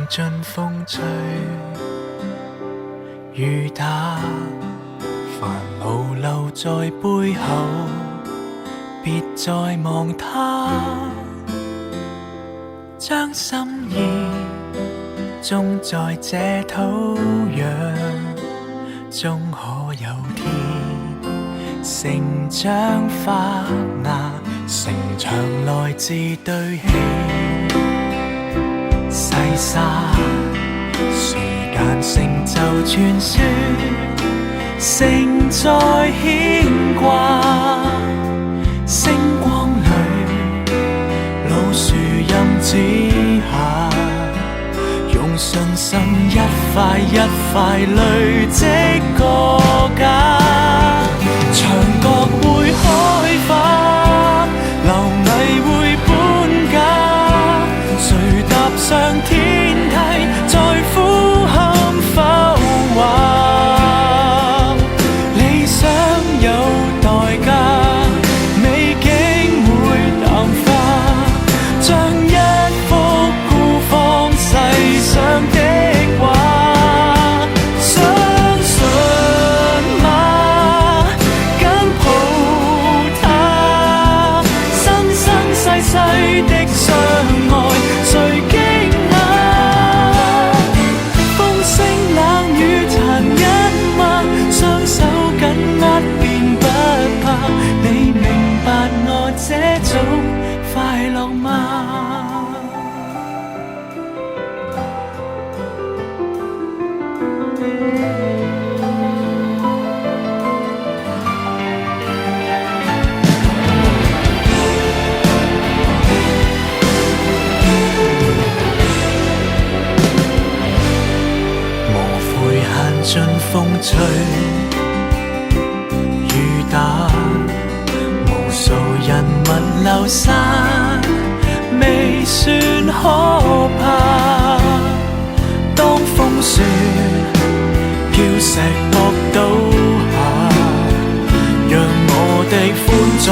盡風吹雨打，煩惱留在背後，別再望他，將心意種在這土壤中，可有天成長發芽，城牆來自堆砌細沙，時間成就傳說，承載牽掛，星光裏老樹蔭之下，用信心一塊一塊累積個家，牆角會開花，螻蟻會搬家，誰踏上天梯在俯瞰浮華，理想有代價，美景會淡化，像一幅孤芳世上的畫，相信嗎？緊抱它，生生世世的相愛，誰驚訝？風聲冷雨殘忍嗎？雙手緊握便不怕，你明白我這種快樂嗎？盡風吹雨打，無數人物流散，未算可怕。當風雪飄石駁倒下，讓我的歡壯